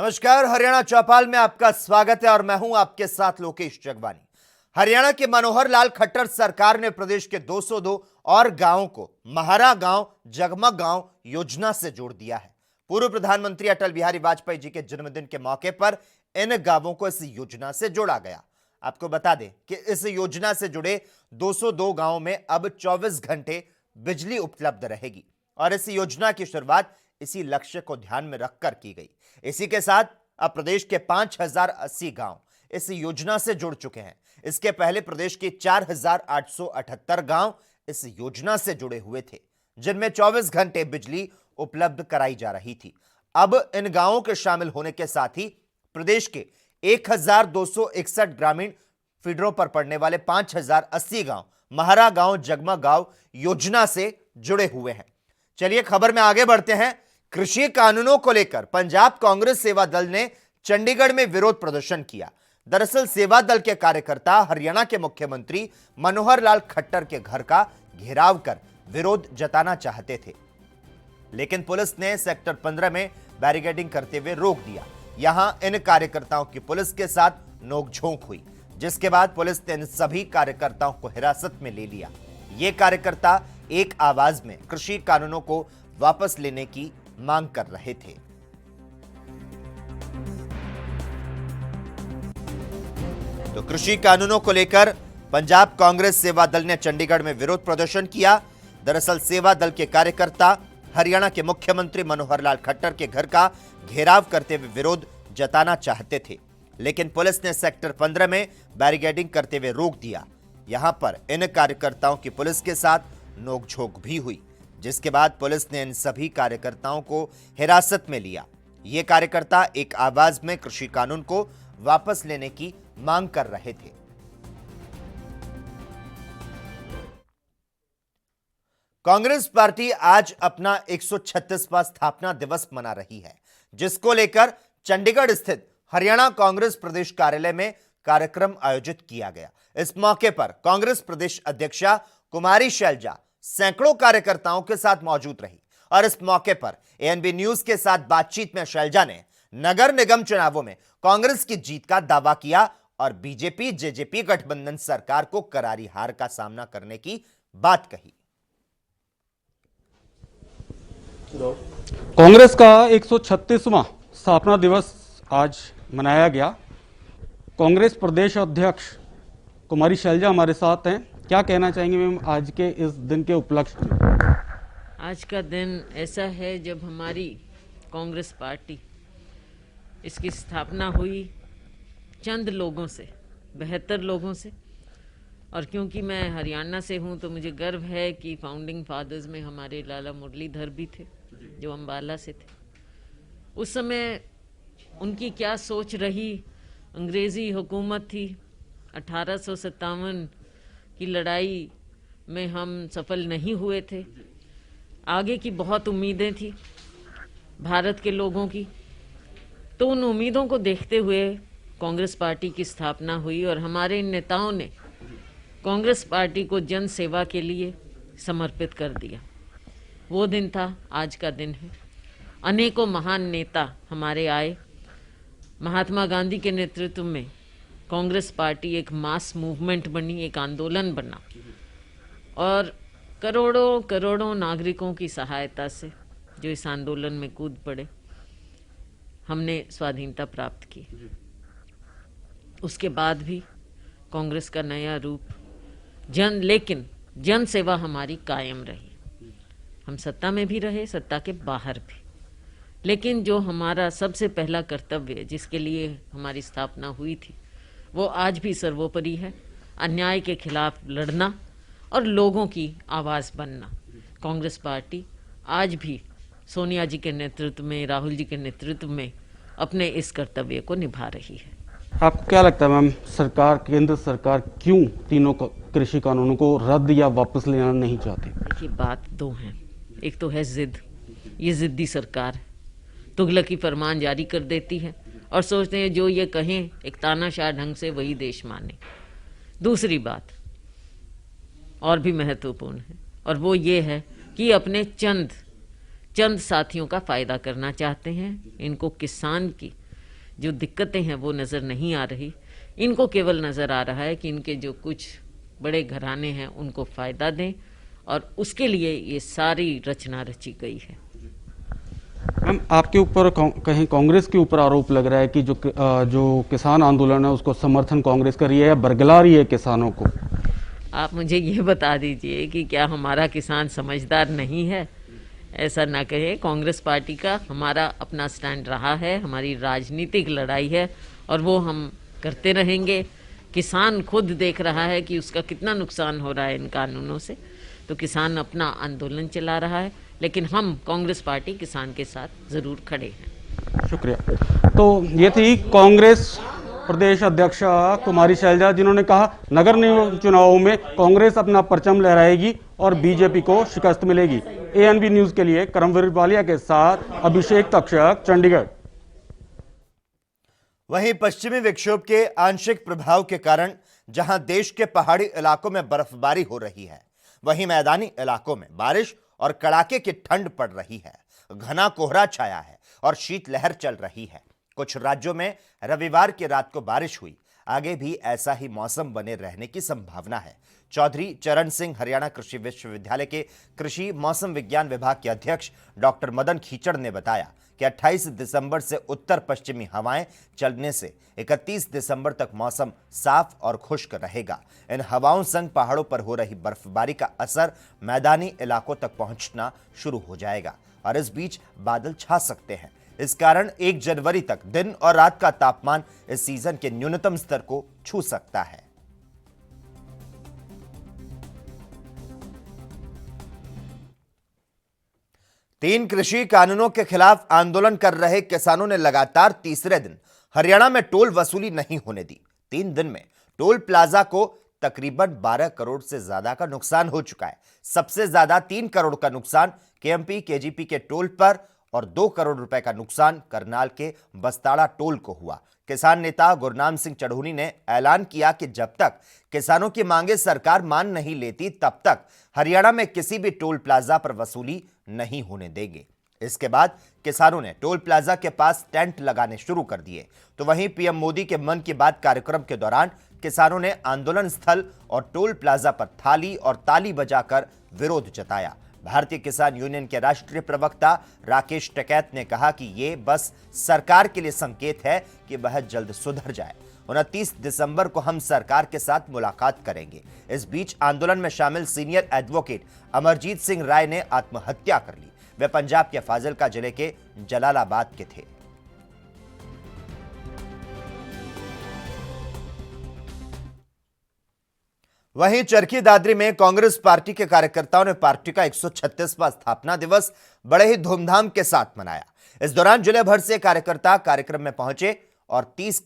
नमस्कार, हरियाणा चौपाल में आपका स्वागत है और मैं हूं आपके साथ लोकेश जगवानी। हरियाणा के मनोहर लाल खट्टर सरकार ने प्रदेश के 202 और गांवों को महारा गांव जगमग गांव योजना से जोड़ दिया है। पूर्व प्रधानमंत्री अटल बिहारी वाजपेयी जी के जन्मदिन के मौके पर इन गांवों को इस योजना से जोड़ा गया। आपको बता दें कि इस योजना से जुड़े 202 गांवों में अब 24 घंटे बिजली उपलब्ध रहेगी और इस योजना की शुरुआत इसी लक्ष्य को ध्यान में रखकर की गई। इसी के साथ अब प्रदेश के 5080 गांव इस योजना से जुड़ चुके हैं। इसके पहले प्रदेश के 4878 गांव इस योजना से जुड़े हुए थे, जिनमें 24 घंटे बिजली उपलब्ध कराई जा रही थी। अब इन गांवों के शामिल होने के साथ ही प्रदेश के 1261 ग्रामीण फीडरों पर पड़ने वाले 5080 गांव महारा गांव जगमग गांव योजना से जुड़े हुए हैं। चलिए खबर में आगे बढ़ते हैं। कृषि कानूनों को लेकर पंजाब कांग्रेस सेवा दल ने चंडीगढ़ में विरोध प्रदर्शन किया। दरअसल सेवा दल के कार्यकर्ता हरियाणा के मुख्यमंत्री मनोहर लाल खट्टर के घर का घेराव कर विरोध जताना चाहते थे, लेकिन पुलिस ने सेक्टर 15 में बैरिकेडिंग करते हुए रोक दिया। यहां इन कार्यकर्ताओं की पुलिस के साथ नोकझोंक हुई, जिसके बाद पुलिस ने इन सभी कार्यकर्ताओं को हिरासत में ले लिया। ये कार्यकर्ता एक आवाज में कृषि कानूनों को वापस लेने की मांग कर रहे थे। तो कृषि कानूनों को लेकर पंजाब कांग्रेस सेवा दल ने चंडीगढ़ में विरोध प्रदर्शन किया। दरअसल सेवा दल के कार्यकर्ता हरियाणा के मुख्यमंत्री मनोहर लाल खट्टर के घर का घेराव करते हुए विरोध जताना चाहते थे, लेकिन पुलिस ने सेक्टर 15 में बैरिकेडिंग करते हुए रोक दिया। यहां पर इन कार्यकर्ताओं की पुलिस के साथ नोकझोंक भी हुई, जिसके बाद पुलिस ने इन सभी कार्यकर्ताओं को हिरासत में लिया। ये कार्यकर्ता एक आवाज में कृषि कानून को वापस लेने की मांग कर रहे थे। कांग्रेस पार्टी आज अपना 136वां स्थापना दिवस मना रही है, जिसको लेकर चंडीगढ़ स्थित हरियाणा कांग्रेस प्रदेश कार्यालय में कार्यक्रम आयोजित किया गया। इस मौके पर कांग्रेस प्रदेश अध्यक्षा कुमारी शैलजा सैकड़ों कार्यकर्ताओं के साथ मौजूद रही और इस मौके पर एएनबी न्यूज के साथ बातचीत में शैलजा ने नगर निगम चुनावों में कांग्रेस की जीत का दावा किया और बीजेपी जेजेपी गठबंधन सरकार को करारी हार का सामना करने की बात कही। कांग्रेस का 136वां स्थापना दिवस आज मनाया गया। कांग्रेस प्रदेश अध्यक्ष कुमारी शैलजा हमारे साथ हैं। क्या कहना चाहेंगे मैम आज के इस दिन के उपलक्ष्य में? आज का दिन ऐसा है जब हमारी कांग्रेस पार्टी इसकी स्थापना हुई चंद लोगों से, 72 लोगों से, और क्योंकि मैं हरियाणा से हूं तो मुझे गर्व है कि फाउंडिंग फादर्स में हमारे लाला मुरलीधर भी थे जो अम्बाला से थे। उस समय उनकी क्या सोच रही, अंग्रेज़ी हुकूमत थी, 1857 की लड़ाई में हम सफल नहीं हुए थे। आगे की बहुत उम्मीदें थी भारत के लोगों की, तो उन उम्मीदों को देखते हुए कांग्रेस पार्टी की स्थापना हुई और हमारे इन नेताओं ने कांग्रेस पार्टी को जन सेवा के लिए समर्पित कर दिया। वो दिन था, आज का दिन है। अनेकों महान नेता हमारे आए। महात्मा गांधी के नेतृत्व में कांग्रेस पार्टी एक मास मूवमेंट बनी, एक आंदोलन बना और करोड़ों करोड़ों नागरिकों की सहायता से जो इस आंदोलन में कूद पड़े, हमने स्वाधीनता प्राप्त की। उसके बाद भी कांग्रेस का नया रूप लेकिन जन सेवा हमारी कायम रही। हम सत्ता में भी रहे, सत्ता के बाहर भी, लेकिन जो हमारा सबसे पहला कर्तव्य जिसके लिए हमारी स्थापना हुई थी वो आज भी सर्वोपरि है, अन्याय के खिलाफ लड़ना और लोगों की आवाज़ बनना। कांग्रेस पार्टी आज भी सोनिया जी के नेतृत्व में, राहुल जी के नेतृत्व में अपने इस कर्तव्य को निभा रही है। आपको क्या लगता है मैम, सरकार, केंद्र सरकार क्यों तीनों कृषि कानूनों को रद्द या वापस लेना नहीं चाहती? देखिए, बात दो हैं। एक तो है जिद, ये जिद्दी सरकार तुगलकी फरमान जारी कर देती है और सोचते हैं जो ये कहें एक तानाशाह ढंग से वही देश माने। दूसरी बात और भी महत्वपूर्ण है और वो ये है कि अपने चंद साथियों का फ़ायदा करना चाहते हैं। इनको किसान की जो दिक्कतें हैं वो नज़र नहीं आ रही। इनको केवल नज़र आ रहा है कि इनके जो कुछ बड़े घराने हैं उनको फ़ायदा दें, और उसके लिए ये सारी रचना रची गई है। मैम, आपके ऊपर कहीं कांग्रेस के ऊपर आरोप लग रहा है कि जो किसान आंदोलन है उसको समर्थन कांग्रेस कर रही है या बरगला रही है किसानों को। आप मुझे ये बता दीजिए कि क्या हमारा किसान समझदार नहीं है? ऐसा ना कहे। कांग्रेस पार्टी का हमारा अपना स्टैंड रहा है, हमारी राजनीतिक लड़ाई है और वो हम करते रहेंगे। किसान खुद देख रहा है कि उसका कितना नुकसान हो रहा है इन कानूनों से, तो किसान अपना आंदोलन चला रहा है, लेकिन हम कांग्रेस पार्टी किसान के साथ ज़रूर खड़े हैं। शुक्रिया। तो ये थी कांग्रेस प्रदेश अध्यक्ष कुमारी शैलजा, जिन्होंने कहा नगर निगम चुनावों में कांग्रेस अपना परचम लहराएगी और बीजेपी को शिकस्त मिलेगी। एएनबी न्यूज के लिए करमवीर वालिया के साथ अभिषेक तक्षक, चंडीगढ़। वहीं पश्चिमी विक्षोभ के आंशिक प्रभाव के कारण जहां देश के पहाड़ी इलाकों में बर्फबारी हो रही है, वहीं मैदानी इलाकों में बारिश और कड़ाके की ठंड पड़ रही है। घना कोहरा छाया है और शीतलहर चल रही है। कुछ राज्यों में रविवार की रात को बारिश हुई। आगे भी ऐसा ही मौसम बने रहने की संभावना है। चौधरी चरण सिंह हरियाणा कृषि विश्वविद्यालय के कृषि मौसम विज्ञान विभाग के अध्यक्ष डॉक्टर मदन खीचड़ ने बताया कि 28 दिसंबर से उत्तर पश्चिमी हवाएं चलने से 31 दिसंबर तक मौसम साफ और खुश्क रहेगा। इन हवाओं संग पहाड़ों पर हो रही बर्फबारी का असर मैदानी इलाकों तक पहुंचना शुरू हो जाएगा और इस बीच बादल छा सकते हैं। इस कारण 1 जनवरी तक दिन और रात का तापमान इस सीजन के न्यूनतम स्तर को छू सकता है। तीन कृषि कानूनों के खिलाफ आंदोलन कर रहे किसानों ने लगातार तीसरे दिन हरियाणा में टोल वसूली नहीं होने दी। 3 दिन में टोल प्लाजा को तकरीबन 12 करोड़ से ज्यादा का नुकसान हो चुका है। सबसे ज्यादा 3 करोड़ का नुकसान केएमपी केजीपी के टोल पर और 2 करोड़ रुपए का नुकसान करनाल के बस्ताड़ा टोल को हुआ। किसान नेता गुरनाम सिंह चढ़ूनी ने ऐलान किया कि जब तक किसानों की मांगे सरकार मान नहीं लेती तब तक हरियाणा में किसी भी टोल प्लाजा पर वसूली नहीं होने देंगे। इसके बाद किसानों ने टोल प्लाजा के पास टेंट लगाने शुरू कर दिए। तो वहीं पीएम मोदी के मन की बात कार्यक्रम के दौरान किसानों ने आंदोलन स्थल और टोल प्लाजा पर थाली और ताली बजाकर विरोध जताया। भारतीय किसान यूनियन के राष्ट्रीय प्रवक्ता राकेश टिकैत ने कहा कि ये बस सरकार के लिए संकेत है कि वह जल्द सुधर जाए। 29 दिसंबर को हम सरकार के साथ मुलाकात करेंगे। इस बीच आंदोलन में शामिल सीनियर एडवोकेट अमरजीत सिंह राय ने आत्महत्या कर ली। वे पंजाब के फाजिल्का जिले के जलालाबाद के थे। वहीं चरखी दादरी में कांग्रेस पार्टी के कार्यकर्ताओं ने पार्टी का 136वां स्थापना दिवस बड़े ही धूमधाम के साथ मनाया। इस दौरान जिले भर से कार्यकर्ता कार्यक्रम में पहुंचे और 3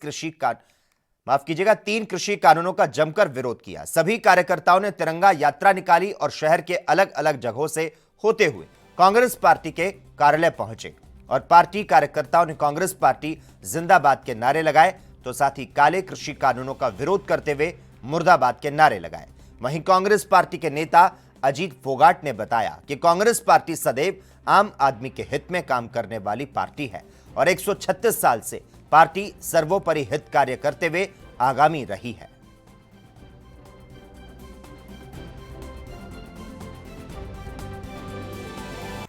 कृषि कानूनों का जमकर विरोध किया। सभी कार्यकर्ताओं ने तिरंगा यात्रा निकाली और शहर के अलग अलग जगहों से होते हुए कांग्रेस पार्टी के कार्यालय पहुंचे और पार्टी कार्यकर्ताओं ने कांग्रेस पार्टी जिंदाबाद के नारे लगाए, तो साथ ही काले कृषि कानूनों का विरोध करते हुए मुर्दाबाद के नारे लगाए। वहीं कांग्रेस पार्टी के नेता अजीत फोगाट ने बताया कि कांग्रेस पार्टी सदैव आम आदमी के हित में काम करने वाली पार्टी है और 136 साल से पार्टी सर्वोपरि हित कार्य करते हुए आगामी रही है।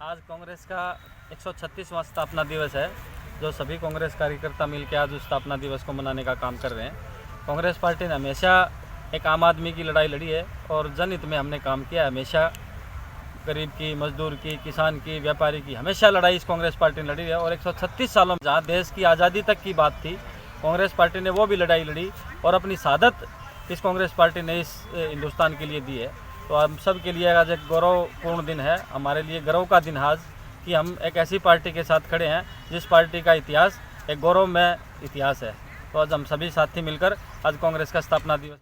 आज कांग्रेस का 136वां स्थापना दिवस है, जो सभी कांग्रेस कार्यकर्ता मिलकर आज उस स्थापना दिवस को मनाने का काम कर रहे हैं। कांग्रेस पार्टी ने हमेशा एक आम आदमी की लड़ाई लड़ी है और जनहित में हमने काम किया है। हमेशा गरीब की, मजदूर की, किसान की, व्यापारी की हमेशा लड़ाई इस कांग्रेस पार्टी ने लड़ी है। और 136 सालों में जहाँ देश की आज़ादी तक की बात थी, कांग्रेस पार्टी ने वो भी लड़ाई लड़ी और अपनी शहादत इस कांग्रेस पार्टी ने इस हिंदुस्तान के लिए दी है। तो हम सब के लिए आज एक गौरवपूर्ण दिन है, हमारे लिए गर्व का दिन आज कि हम एक ऐसी पार्टी के साथ खड़े हैं जिस पार्टी का इतिहास एक गौरवमय इतिहास है। तो आज हम सभी साथी मिलकर आज कांग्रेस का स्थापना दिवस।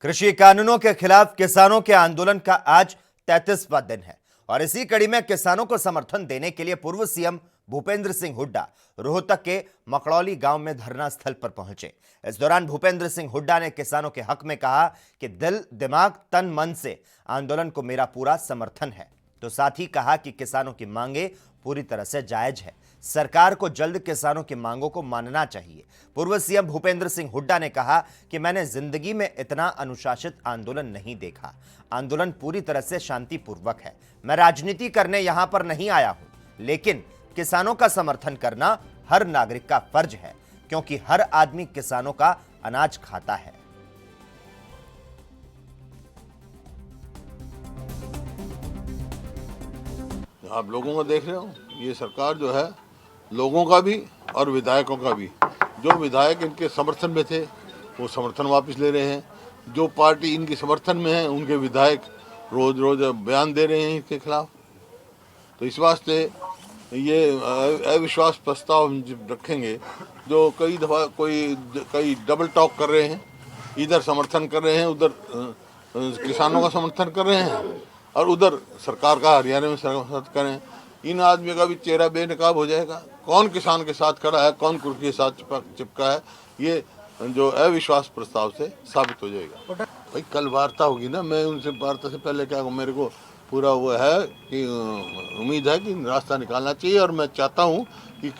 कृषि कानूनों के खिलाफ किसानों के आंदोलन का आज 33वां दिन है और इसी कड़ी में किसानों को समर्थन देने के लिए पूर्व सीएम भूपेंद्र सिंह हुड्डा रोहतक के मकड़ौली गांव में धरना स्थल पर पहुंचे। इस दौरान भूपेंद्र सिंह हुड्डा ने किसानों के हक में कहा कि दिल, दिमाग, तन, मन से आंदोलन को मेरा पूरा समर्थन है। तो साथ ही कहा कि किसानों की मांगे पूरी तरह से जायज है। सरकार को जल्द किसानों की मांगों को मानना चाहिए। पूर्व सीएम भूपेंद्र सिंह हुड्डा ने कहा कि मैंने जिंदगी में इतना अनुशासित आंदोलन नहीं देखा। आंदोलन पूरी तरह से शांतिपूर्वक है। मैं राजनीति करने यहां पर नहीं आया हूं, लेकिन किसानों का समर्थन करना हर नागरिक का फर्ज है, क्योंकि हर आदमी किसानों का अनाज खाता है। आप लोगों को देख रहे हो, ये सरकार जो है लोगों का भी और विधायकों का भी, जो विधायक इनके समर्थन में थे वो समर्थन वापस ले रहे हैं, जो पार्टी इनके समर्थन में है उनके विधायक रोज रोज बयान दे रहे हैं इनके खिलाफ। तो इस वास्ते ये अविश्वास प्रस्ताव हम जब रखेंगे, जो कई दफ़ा कई डबल टॉक कर रहे हैं, इधर समर्थन कर रहे हैं, उधर किसानों का समर्थन कर रहे हैं और उधर सरकार का हरियाणा में समर्थन करें, इन आदमी का भी चेहरा बेनकाब हो जाएगा। कौन किसान के साथ खड़ा है, कौन कुर्की के साथ चिपका है, ये जो अविश्वास प्रस्ताव से साबित हो जाएगा। भाई कल वार्ता होगी ना, मैं उनसे वार्ता से पहले क्या मेरे को पूरा वो है कि उम्मीद है कि रास्ता निकालना चाहिए और मैं चाहता हूँ कि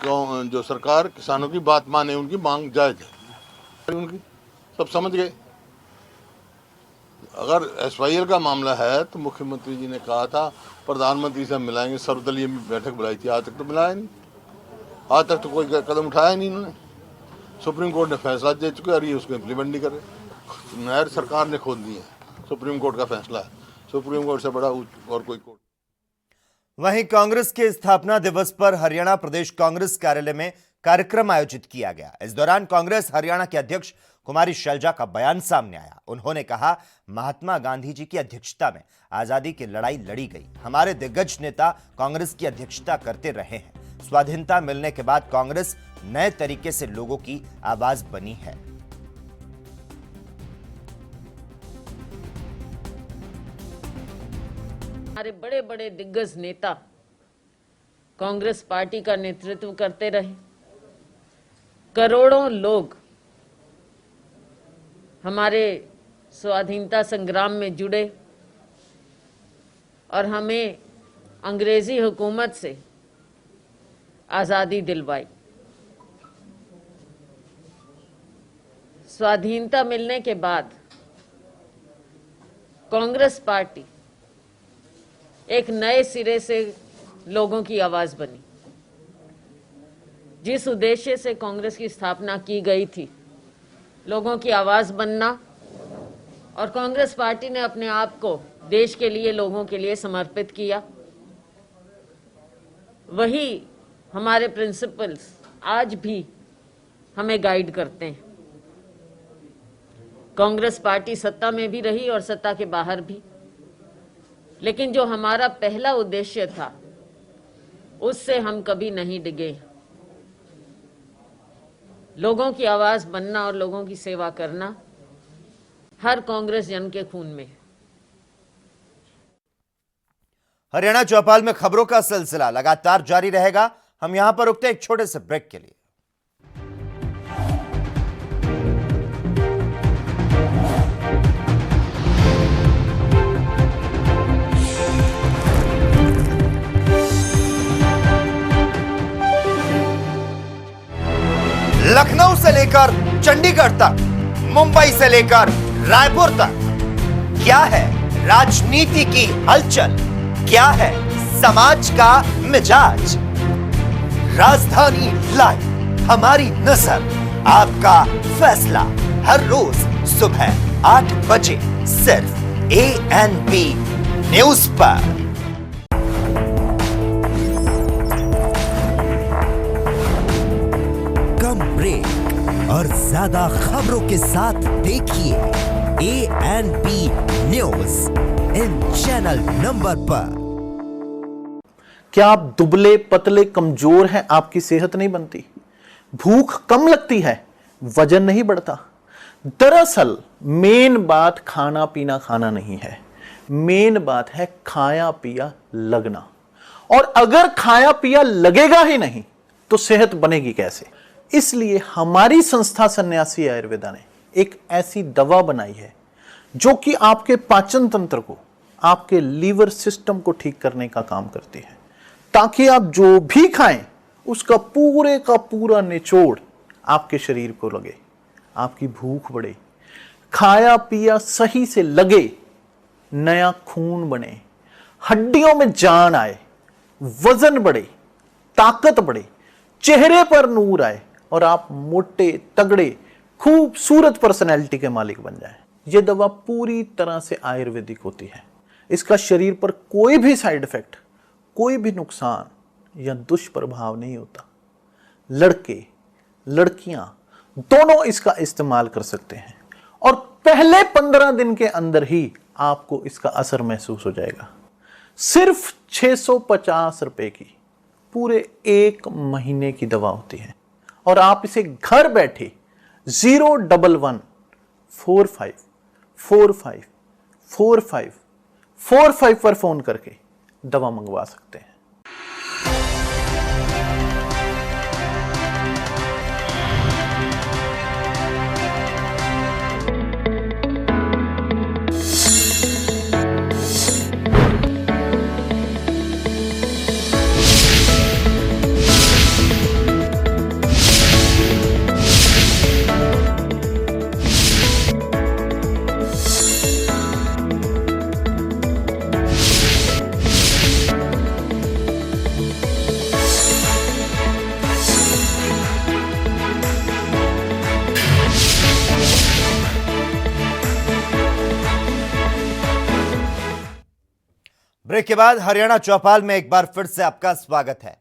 जो सरकार किसानों की बात माने, उनकी मांग जायज़ है, उनकी सब समझ गए। अगर SYL का मामला है तो मुख्यमंत्री जी ने कहा था प्रधानमंत्री से मिलाएंगे, सर्वदलीय बैठक बुलाई थी, आज तक तो मिलाया नहीं, आज तक तो कोई कदम उठाया नहीं इन्होंने। सुप्रीम कोर्ट ने फैसला दे चुके और ये उसको इम्प्लीमेंट नहीं कर रहे। नहर सरकार ने खोद दी है, सुप्रीम कोर्ट का फैसला है, सुप्रीम कोर्ट से बड़ा और कोई कोर्ट। वहीं कांग्रेस के स्थापना दिवस पर हरियाणा प्रदेश कांग्रेस कार्यालय में कार्यक्रम आयोजित किया गया। इस दौरान कांग्रेस हरियाणा के अध्यक्ष कुमारी शैलजा का बयान सामने आया। उन्होंने कहा, महात्मा गांधी जी की अध्यक्षता में आजादी की लड़ाई लड़ी गई। हमारे दिग्गज नेता कांग्रेस की अध्यक्षता करते रहे हैं। स्वाधीनता मिलने के बाद कांग्रेस नए तरीके से लोगों की आवाज बनी है। हमारे बड़े बड़े दिग्गज नेता कांग्रेस पार्टी का नेतृत्व करते रहे। करोड़ों लोग हमारे स्वाधीनता संग्राम में जुड़े और हमें अंग्रेजी हुकूमत से आज़ादी दिलवाई। स्वाधीनता मिलने के बाद कांग्रेस पार्टी एक नए सिरे से लोगों की आवाज बनी। जिस उद्देश्य से कांग्रेस की स्थापना की गई थी, लोगों की आवाज बनना, और कांग्रेस पार्टी ने अपने आप को देश के लिए, लोगों के लिए समर्पित किया, वही हमारे प्रिंसिपल्स आज भी हमें गाइड करते हैं। कांग्रेस पार्टी सत्ता में भी रही और सत्ता के बाहर भी, लेकिन जो हमारा पहला उद्देश्य था उससे हम कभी नहीं डिगे। लोगों की आवाज बनना और लोगों की सेवा करना हर कांग्रेस जन के खून में है। हरियाणा चौपाल में खबरों का सिलसिला लगातार जारी रहेगा। हम यहां पर रुकते हैं एक छोटे से ब्रेक के लिए। लखनऊ से लेकर चंडीगढ़ तक, मुंबई से लेकर रायपुर तक, क्या है राजनीति की हलचल, क्या है समाज का मिजाज। राजधानी लाइव, हमारी नजर, आपका फैसला, हर रोज सुबह 8 बजे सिर्फ ANP न्यूज पर। ब्रेक और ज्यादा खबरों के साथ देखिए ANP news in channel number पर। क्या आप दुबले पतले कमजोर हैं, आपकी सेहत नहीं बनती, भूख कम लगती है, वजन नहीं बढ़ता? दरअसल मेन बात खाना पीना खाना नहीं है, मेन बात है खाया पिया लगना। और अगर खाया पिया लगेगा ही नहीं तो सेहत बनेगी कैसे? इसलिए हमारी संस्था सन्यासी आयुर्वेदा ने एक ऐसी दवा बनाई है जो कि आपके पाचन तंत्र को, आपके लीवर सिस्टम को ठीक करने का काम करती है, ताकि आप जो भी खाएं उसका पूरे का पूरा निचोड़ आपके शरीर को लगे, आपकी भूख बढ़े, खाया पिया सही से लगे, नया खून बने, हड्डियों में जान आए, वजन बढ़े, ताकत बढ़े, चेहरे पर नूर आए और आप मोटे तगड़े खूबसूरत पर्सनैलिटी के मालिक बन जाएं। यह दवा पूरी तरह से आयुर्वेदिक होती है। इसका शरीर पर कोई भी साइड इफेक्ट, कोई भी नुकसान या दुष्प्रभाव नहीं होता। लड़के लड़कियां दोनों इसका इस्तेमाल कर सकते हैं और पहले 15 दिन के अंदर ही आपको इसका असर महसूस हो जाएगा। सिर्फ 650 रुपए की पूरे 1 महीने की दवा होती है और आप इसे घर बैठे 01145454545 पर फोन करके दवा मंगवा सकते हैं। ब्रेक के बाद हरियाणा चौपाल में एक बार फिर से आपका स्वागत है।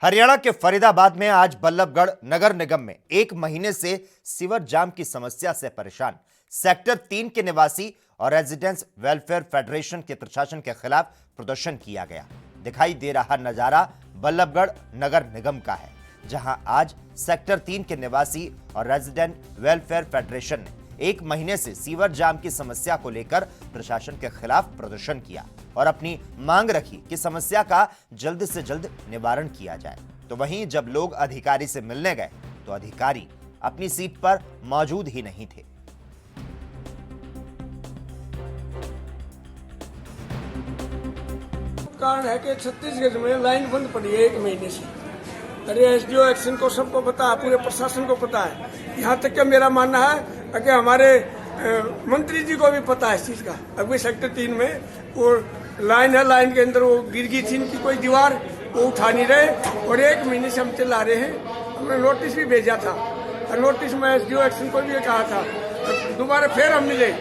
हरियाणा के फरीदाबाद में आज बल्लभगढ़ नगर निगम में 1 महीने से सीवर जाम की समस्या से परेशान सेक्टर 3 के निवासी और रेजिडेंट्स वेलफेयर फेडरेशन के प्रशासन के खिलाफ प्रदर्शन किया गया। दिखाई दे रहा नजारा बल्लभगढ़ नगर निगम का है, जहां आज सेक्टर 3 के निवासी और रेजिडेंट वेलफेयर फेडरेशन ने 1 महीने से सीवर जाम की समस्या को लेकर प्रशासन के खिलाफ प्रदर्शन किया और अपनी मांग रखी कि समस्या का जल्द से जल्द निवारण किया जाए। तो वहीं जब लोग अधिकारी से मिलने गए तो अधिकारी अपनी सीट पर मौजूद ही नहीं थे। कारण है कि छत्तीसगढ़ में लाइन बंद पड़ी है 1 महीने से। अरे एसडीओ एक्शन को सबको पता है, पूरे प्रशासन को पता है। यहाँ तक कि मेरा मानना है कि हमारे मंत्री जी को भी पता है इस चीज का। अभी सेक्टर 3 में वो लाइन है, लाइन के अंदर वो गिर गई थी इनकी कोई दीवार, वो उठा नहीं रहे और 1 महीने से हम चला रहे हैं। हमने नोटिस भी भेजा था और नोटिस में एसडीओ एक्शन को भी कहा था। दोबारा फिर हम मिले,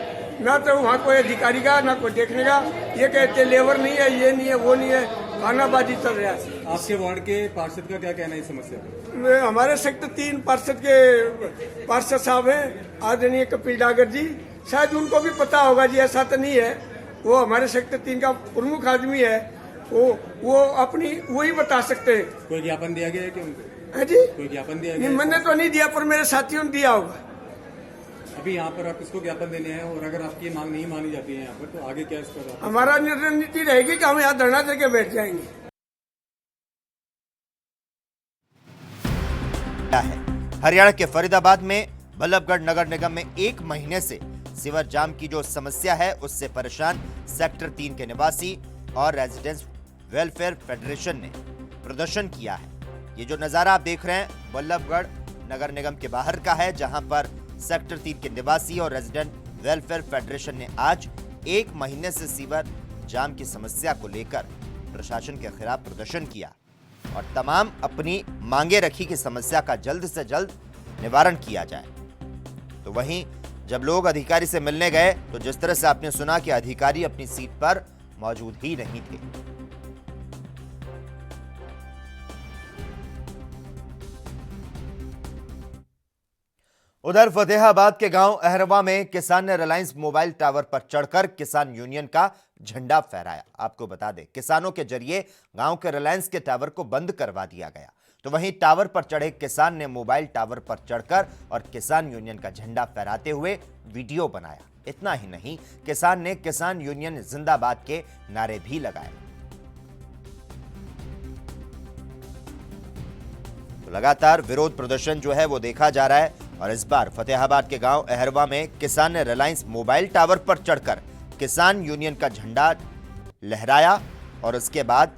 ना तो वहाँ कोई अधिकारी का ना कोई देखने का। ये कहते लेबर नहीं है, ये नहीं है, वो नहीं है, खानाबाजी चल रहा है। आपके वार्ड के पार्षद का क्या कहना है इस समस्या पर? हमारे सेक्टर 3 पार्षद के पार्षद साहब हैं आदरणीय कपिल डागर जी, शायद उनको भी पता होगा जी, ऐसा तो नहीं है। वो हमारे सेक्टर 3 का प्रमुख आदमी है, वो अपनी वही बता सकते हैं। कोई ज्ञापन दिया गया है कि उनको? है जी, कोई ज्ञापन दिया गया? मैंने तो नहीं दिया, पर मेरे साथियों ने दिया होगा। अभी यहाँ पर आप किसको ज्ञापन देने हैं और अगर आपकी मांग नहीं मानी जाती है यहाँ पर तो आगे क्या इस पर? हमारा रणनीति रहेगी कि हम यहाँ धरना देके बैठ जाएंगे। है हरियाणा के फरीदाबाद में बल्लभगढ़ नगर निगम में 1 महीने से सीवर जाम की जो समस्या है उससे परेशान सेक्टर 3 के निवासी और रेजिडेंट्स वेलफेयर फेडरेशन ने प्रदर्शन किया है। ये जो नजारा आप देख रहे हैं बल्लभगढ़ नगर निगम के बाहर का है, जहां पर सेक्टर 3 के निवासी और रेजिडेंट वेलफेयर फेडरेशन ने आज 1 महीने से सीवर जाम की समस्या को लेकर प्रशासन के खिलाफ प्रदर्शन किया और तमाम अपनी मांगे रखी कि समस्या का जल्द से जल्द निवारण किया जाए। तो वहीं जब लोग अधिकारी से मिलने गए तो जिस तरह से आपने सुना कि अधिकारी अपनी सीट पर मौजूद ही नहीं थे। उधर फतेहाबाद के गांव अहरवा में किसान ने रिलायंस मोबाइल टावर पर चढ़कर किसान यूनियन का झंडा फहराया। आपको बता दें किसानों के जरिए गांव के रिलायंस के टावर को बंद करवा दिया गया। तो वहीं टावर पर चढ़े किसान ने मोबाइल टावर पर चढ़कर और किसान यूनियन का झंडा फहराते हुए वीडियो बनाया। इतना ही नहीं, किसान ने किसान यूनियन जिंदाबाद के नारे भी लगाए। तो लगातार विरोध प्रदर्शन जो है वो देखा जा रहा है और इस बार फतेहाबाद के गांव अहरवा में किसान ने रिलायंस मोबाइल टावर पर चढ़कर किसान यूनियन का झंडा लहराया और उसके बाद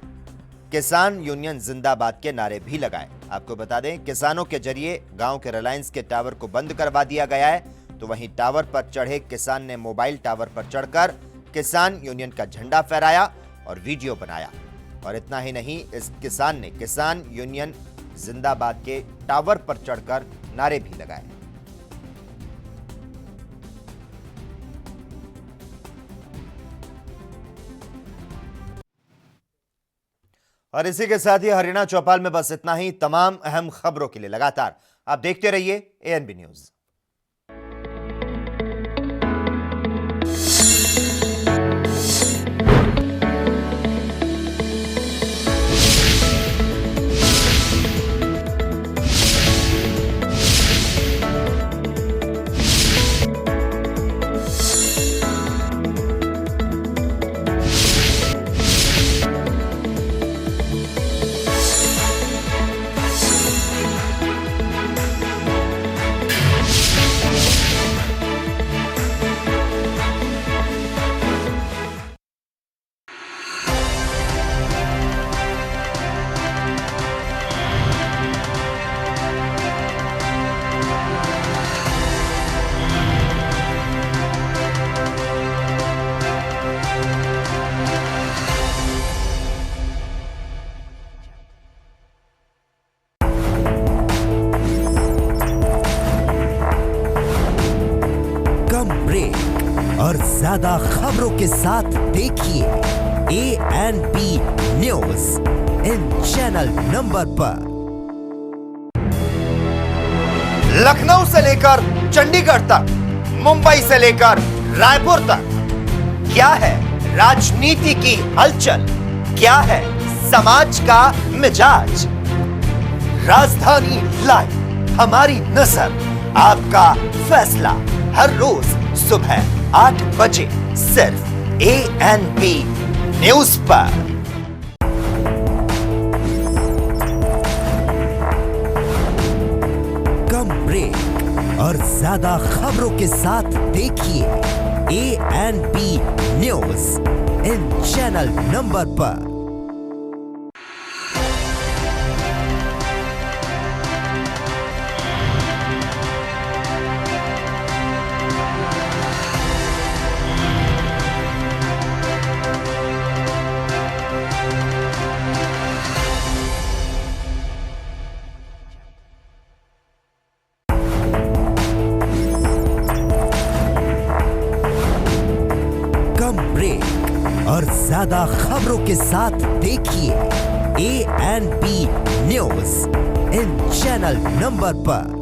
किसान यूनियन जिंदाबाद के नारे भी लगाए। आपको बता दें, किसानों के जरिए गांव के रिलायंस के टावर को बंद करवा दिया गया है। तो वहीं टावर पर चढ़े किसान ने मोबाइल टावर पर चढ़कर किसान यूनियन का झंडा फहराया और वीडियो बनाया। और इतना ही नहीं, इस किसान ने किसान यूनियन जिंदाबाद के टावर पर चढ़कर नारे भी लगाए। और इसी के साथ ही हरियाणा चौपाल में बस इतना ही। तमाम अहम खबरों के लिए लगातार आप देखते रहिए एएनबी न्यूज। और ज्यादा खबरों के साथ देखिए ANB news in channel number पर। लखनऊ से लेकर चंडीगढ़ तक, मुंबई से लेकर रायपुर तक, क्या है राजनीति की हलचल, क्या है समाज का मिजाज। राजधानी लाइव, हमारी नजर, आपका फैसला, हर रोज सुबह 8 बजे सिर्फ एएनबी न्यूज पर। कम ब्रेक और ज्यादा खबरों के साथ देखिए ANB news in channel number पर। और ज्यादा खबरों के साथ देखिए ANB news in channel number पर।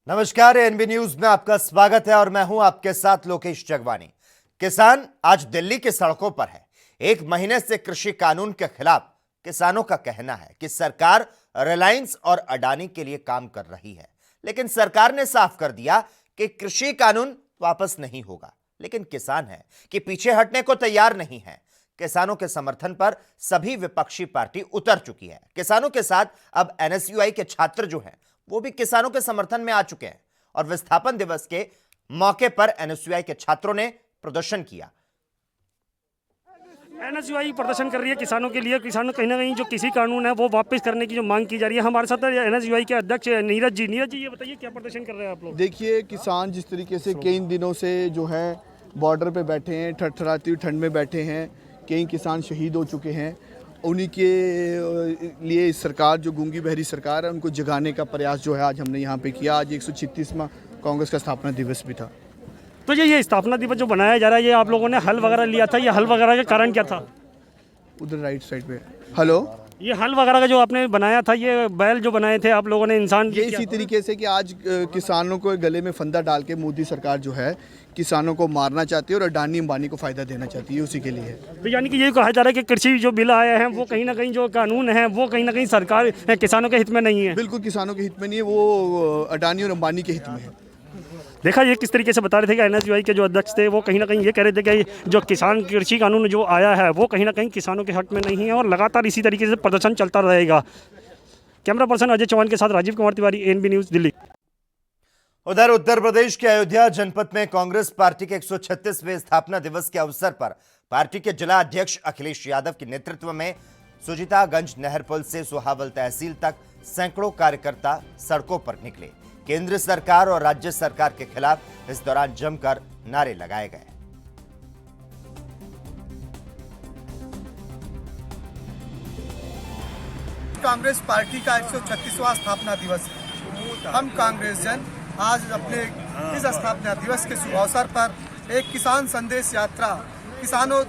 नमस्कार, एएनबी न्यूज में आपका स्वागत है और मैं हूं आपके साथ लोकेश जगवानी। किसान आज दिल्ली की सड़कों पर है। 1 महीने से कृषि कानून के खिलाफ किसानों का कहना है कि सरकार रिलायंस और अडानी के लिए काम कर रही है, लेकिन सरकार ने साफ कर दिया कि कृषि कानून वापस नहीं होगा। लेकिन किसान है कि पीछे हटने को तैयार नहीं है। किसानों के समर्थन पर सभी विपक्षी पार्टी उतर चुकी है। किसानों के साथ अब एनएसयूआई के छात्र जो हैं वो भी किसानों के समर्थन में आ चुके हैं और विस्थापन दिवस के मौके पर एनएसयूआई के छात्रों ने प्रदर्शन किया। एनएसयूआई प्रदर्शन कर रही है किसानों के लिए। किसानों कहीं ना कहीं जो कृषि कानून है वो वापस करने की जो मांग की जा रही है। हमारे साथ एनएसयूआई के अध्यक्ष नीरज जी। नीरज जी, ये बताइए क्या प्रदर्शन कर रहे हैं आप लोग? देखिए, किसान जिस तरीके से कई दिनों से जो है बॉर्डर पे बैठे हैं, थरथराती हुई ठंड में बैठे हैं, कई किसान शहीद हो चुके हैं, उन्हीं के लिए सरकार जो गूंगी बहरी सरकार है उनको जगाने का प्रयास जो है आज हमने यहाँ पे किया। आज 136वां कांग्रेस का स्थापना दिवस भी था। तो ये स्थापना दिवस जो बनाया जा रहा है, ये आप लोगों ने हल वगैरह लिया था, ये हल वगैरह का कारण क्या था? उधर राइट साइड पे। हेलो, ये हल वगैरह का जो आपने बनाया था, ये बैल जो बनाए थे आप लोगों ने, इंसान ये इसी तरीके से कि आज किसानों को गले में फंदा डाल के मोदी सरकार जो है किसानों को मारना चाहती है और अडानी अंबानी को फ़ायदा देना चाहती है, उसी के लिए है। तो यानी कि ये कहा जा रहा है कि कृषि जो बिल आए हैं वो कहीं ना कहीं जो कानून है वो कहीं ना कहीं सरकार किसानों के हित में नहीं है। बिल्कुल किसानों के हित में नहीं है, वो अडानी और अंबानी के हित में है। देखा ये किस तरीके से बता रहे थे कि एनएसयूआई के जो अध्यक्ष थे वो कहीं ना कहीं ये कह रहे थे कि जो किसान कृषि कानून जो आया है वो कहीं ना कहीं किसानों के हक में नहीं है और लगातार इसी तरीके से प्रदर्शन चलता रहेगा। कैमरा पर्सन अजय चौहान के साथ राजीव कुमार तिवारी, एएनबी न्यूज़, दिल्ली। उधर उत्तर प्रदेश के अयोध्या जनपद में कांग्रेस पार्टी के 136वें स्थापना दिवस के अवसर पर पार्टी के जिला अध्यक्ष अखिलेश यादव के नेतृत्व में सुजीतागंज नहर पुल से सुहावल तहसील तक सैकड़ों कार्यकर्ता सड़कों पर निकले। केंद्र सरकार और राज्य सरकार के खिलाफ इस दौरान जमकर नारे लगाए गए। कांग्रेस पार्टी का 136वां स्थापना दिवस है। हम कांग्रेस जन आज अपने इस स्थापना दिवस के शुभ अवसर पर एक किसान संदेश यात्रा, किसानों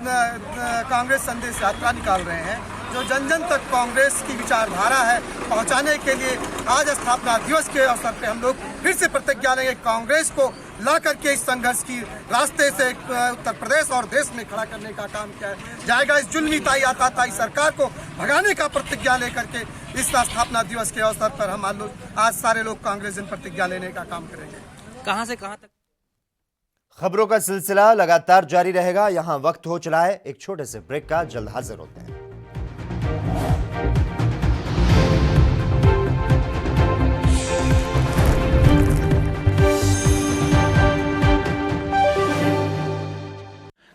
कांग्रेस संदेश यात्रा निकाल रहे हैं, जो जन जन तक कांग्रेस की विचारधारा है पहुंचाने के लिए आज स्थापना दिवस के अवसर पे हम लोग फिर से प्रतिज्ञा लेंगे, कांग्रेस को ला करके इस संघर्ष की रास्ते से उत्तर प्रदेश और देश में खड़ा करने का काम किया जाएगा। इस जुल्मी ताई सरकार को भगाने का प्रतिज्ञा लेकर के इस स्थापना दिवस के अवसर पर हम आज सारे लोग कांग्रेस जन प्रतिज्ञा लेने का काम करेंगे। कहां से कहां तक खबरों का सिलसिला लगातार जारी रहेगा। यहां वक्त हो चला है एक छोटे से ब्रेक का, जल्द हाजिर होते हैं।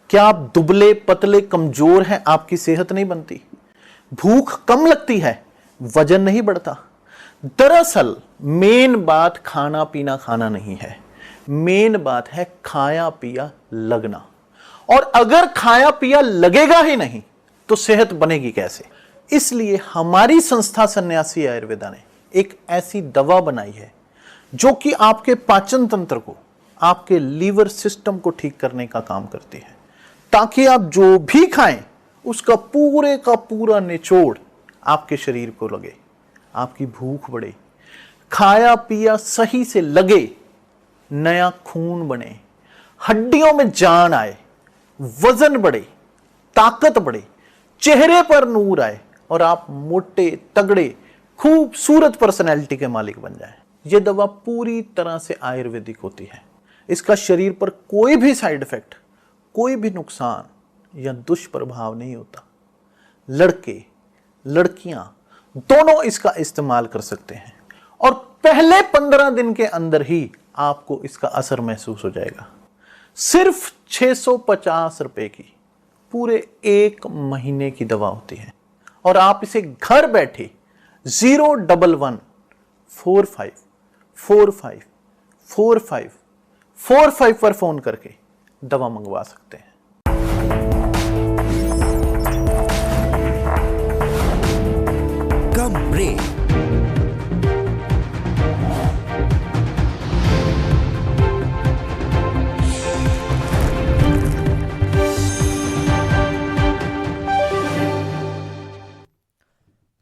क्या आप दुबले पतले कमजोर हैं, आपकी सेहत नहीं बनती, भूख कम लगती है, वजन नहीं बढ़ता? दरअसल मेन बात खाना पीना खाना नहीं है, मेन बात है खाया पिया लगना। और अगर खाया पिया लगेगा ही नहीं तो सेहत बनेगी कैसे? इसलिए हमारी संस्था सन्यासी आयुर्वेदा ने एक ऐसी दवा बनाई है जो कि आपके पाचन तंत्र को, आपके लीवर सिस्टम को ठीक करने का काम करती है, ताकि आप जो भी खाएं उसका पूरे का पूरा निचोड़ आपके शरीर को लगे, आपकी भूख बढ़े, खाया पिया सही से लगे, नया खून बने, हड्डियों में जान आए, वजन बढ़े, ताकत बढ़े, चेहरे पर नूर आए और आप मोटे तगड़े खूबसूरत पर्सनैलिटी के मालिक बन जाएं। यह दवा पूरी तरह से आयुर्वेदिक होती है। इसका शरीर पर कोई भी साइड इफेक्ट, कोई भी नुकसान या दुष्प्रभाव नहीं होता। लड़के लड़कियां दोनों इसका इस्तेमाल कर सकते हैं और पहले 15 दिन के अंदर ही आपको इसका असर महसूस हो जाएगा। सिर्फ 650 रुपए की पूरे 1 महीने की दवा होती है और आप इसे घर बैठे 01145454545 पर फोन करके दवा मंगवा सकते हैं। कम ब्रेक।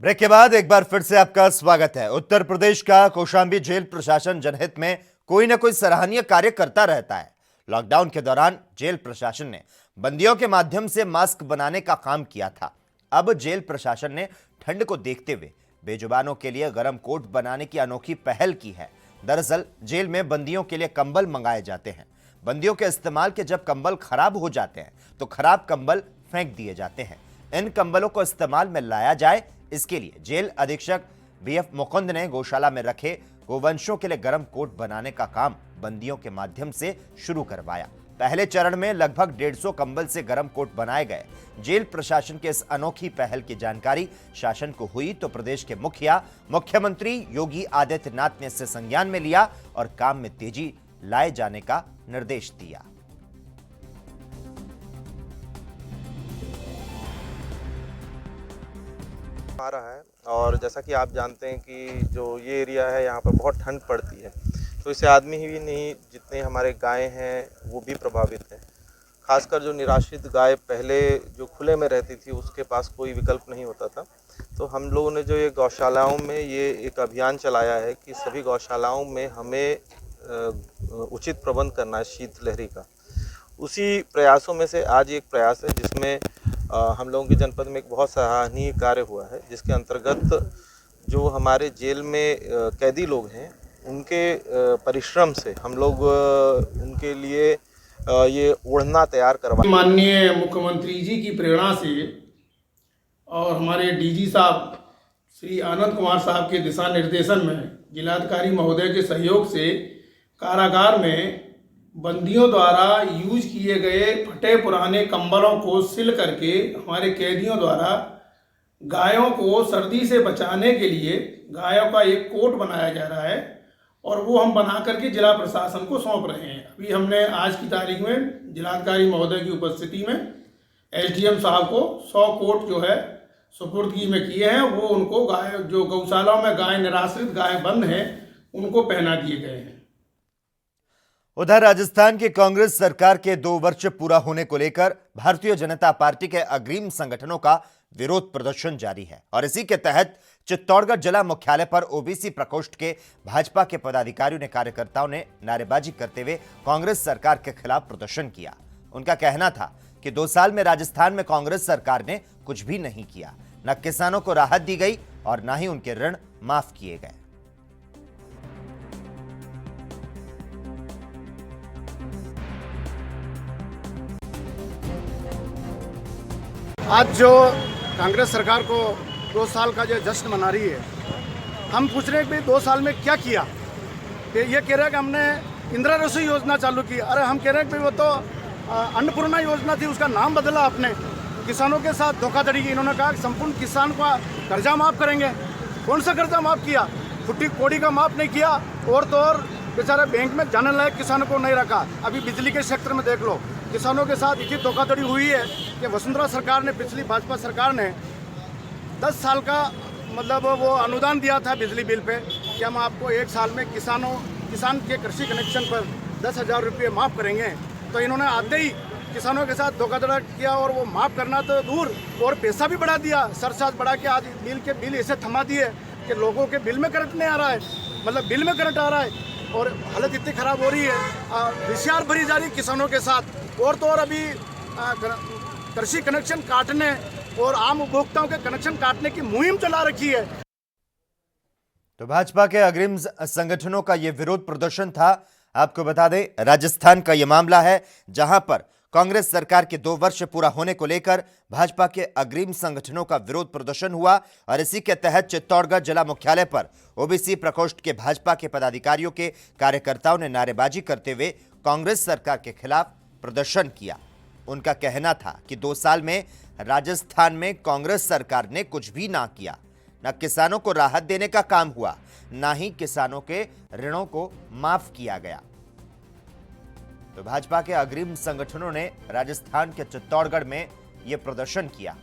ब्रेक के बाद एक बार फिर से आपका स्वागत है। उत्तर प्रदेश का कौशांबी जेल प्रशासन जनहित में कोई ना कोई सराहनीय कार्य करता रहता है। लॉकडाउन के दौरान जेल प्रशासन ने बंदियों के माध्यम से मास्क बनाने का काम किया था। अब जेल प्रशासन ने ठंड को देखते हुए बेजुबानों के लिए गर्म कोट बनाने की अनोखी पहल की है। दरअसल जेल में बंदियों के लिए कंबल मंगाए जाते हैं। बंदियों के इस्तेमाल के जब कंबल खराब हो जाते हैं तो खराब कंबल फेंक दिए जाते हैं। इन कंबलों को इस्तेमाल में लाया जाए, इसके लिए जेल अधीक्षक बीएफ मुकुंद ने गौशाला में रखे गोवंशों के लिए गर्म कोट बनाने का काम बंदियों के माध्यम से शुरू करवाया। पहले चरण में लगभग 150 कंबल से गर्म कोट बनाए गए। जेल प्रशासन के इस अनोखी पहल की जानकारी शासन को हुई तो प्रदेश के मुख्यमंत्री योगी आदित्यनाथ ने इसे संज्ञान में लिया और काम में तेजी लाए जाने का निर्देश दिया। आ रहा है और जैसा कि आप जानते हैं कि जो ये एरिया है यहाँ पर बहुत ठंड पड़ती है, तो इससे आदमी ही नहीं जितने हमारे गाय हैं वो भी प्रभावित हैं। खासकर जो निराश्रित गाय पहले जो खुले में रहती थी उसके पास कोई विकल्प नहीं होता था, तो तो हम लोगों ने जो ये गौशालाओं में ये एक अभियान चलाया है कि सभी गौशालाओं में हमें उचित प्रबंध करना है शीतलहरी का। उसी प्रयासों में से आज एक प्रयास है जिसमें हम लोगों के जनपद में एक बहुत सराहनीय कार्य हुआ है, जिसके अंतर्गत जो हमारे जेल में कैदी लोग हैं उनके परिश्रम से हम लोग उनके लिए ये ओढ़ना तैयार करवा। माननीय मुख्यमंत्री जी की प्रेरणा से और हमारे डीजी साहब श्री आनंद कुमार साहब के दिशा निर्देशन में जिलाधिकारी महोदय के सहयोग से कारागार में बंदियों द्वारा यूज किए गए फटे पुराने कंबलों को सिल करके हमारे कैदियों द्वारा गायों को सर्दी से बचाने के लिए गायों का एक कोट बनाया जा रहा है और वो हम बना करके जिला प्रशासन को सौंप रहे हैं। अभी हमने आज की तारीख में जिलाधिकारी महोदय की उपस्थिति में एसडीएम साहब को 100 कोट जो है सुपुर्दगी में किए हैं। वो उनको गाय जो गौशालाओं में गाय निराश्रित गाय बंद हैं उनको पहना दिए गए हैं। उधर राजस्थान की कांग्रेस सरकार के 2 वर्ष पूरा होने को लेकर भारतीय जनता पार्टी के अग्रणी संगठनों का विरोध प्रदर्शन जारी है और इसी के तहत चित्तौड़गढ़ जिला मुख्यालय पर ओबीसी प्रकोष्ठ के भाजपा के पदाधिकारियों ने कार्यकर्ताओं ने नारेबाजी करते हुए कांग्रेस सरकार के खिलाफ प्रदर्शन किया। उनका कहना था कि 2 साल में राजस्थान में कांग्रेस सरकार ने कुछ भी नहीं किया, न किसानों को राहत दी गई और न ही उनके ऋण माफ किए गए। आज जो कांग्रेस सरकार को 2 साल का जो जश्न मना रही है, हम पूछ रहे हैं कि 2 साल में क्या किया। ये कह रहे हैं कि हमने इंदिरा रसोई योजना चालू की। अरे हम कह रहे हैं कि वो तो अन्नपूर्णा योजना थी, उसका नाम बदला आपने। किसानों के साथ धोखाधड़ी की। इन्होंने कहा कि संपूर्ण किसान का कर्जा माफ़ करेंगे। कौन सा कर्जा माफ़ किया? फुट्टी कोड़ी का माफ़ नहीं किया और तो और बेचारे बैंक में जाने लायक किसानों को नहीं रखा। अभी बिजली के सेक्टर में देख लो, किसानों के साथ इतनी धोखाधड़ी हुई है कि वसुंधरा सरकार ने, पिछली भाजपा सरकार ने 10 साल का मतलब वो अनुदान दिया था बिजली बिल पे कि हम आपको 1 साल में किसान के कृषि कनेक्शन पर 10,000 रुपये माफ़ करेंगे। तो इन्होंने आते ही किसानों के साथ धोखाधड़ा किया और वो माफ़ करना तो दूर और पैसा भी बढ़ा दिया, सरचार्ज बढ़ा के आज बिल ऐसे थमा दिए कि लोगों के बिल में करंट नहीं आ रहा है, मतलब बिल में करंट आ रहा है और हालत इतनी ख़राब हो रही है। विषयार भरी जा रही किसानों के साथ और तो और अभी कृषि कनेक्शन काटने और आम उपभोक्ताओं के कनेक्शन काटने की मुहिम चला रखी है। तो भाजपा के अग्रणी संगठनों का यह विरोध प्रदर्शन था। आपको बता दें, राजस्थान का यह मामला है जहां पर कांग्रेस सरकार के 2 वर्ष पूरा होने को लेकर भाजपा के अग्रणी संगठनों का विरोध प्रदर्शन हुआ और इसी के तहत चित्तौड़गढ़ जिला मुख्यालय पर ओबीसी प्रकोष्ठ के भाजपा के पदाधिकारियों के कार्यकर्ताओं ने नारेबाजी करते हुए कांग्रेस सरकार के खिलाफ प्रदर्शन किया। उनका कहना था कि 2 साल में राजस्थान में कांग्रेस सरकार ने कुछ भी ना किया, न किसानों को राहत देने का काम हुआ, न ही किसानों के ऋणों को माफ किया गया। तो भाजपा के अग्रणी संगठनों ने राजस्थान के चित्तौड़गढ़ में यह प्रदर्शन किया।